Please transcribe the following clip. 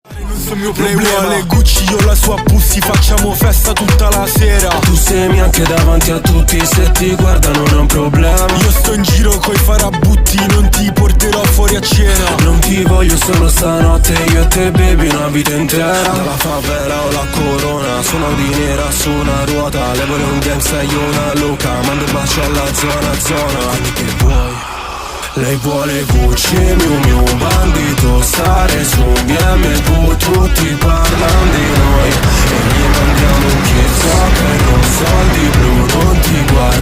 Non so il mio problema, le Gucci, io la sua Pussy, facciamo festa tutta la sera. Tu sei mia anche davanti a tutti, se ti guardano non è un problema. Io sto in giro coi farabutti, non ti porterò fuori a cena. Non ti voglio solo stanotte, io e te baby una vita intera. Dalla favela o la corona, suono di nera su una ruota. Lei vuole un gangsta, io una loca, mando baci alla zona. Che vuoi? Lei vuole Gucci, Miu un bandito, stare su BMW, tutti parlano di noi e gli mandiamo un chissà per non soldi.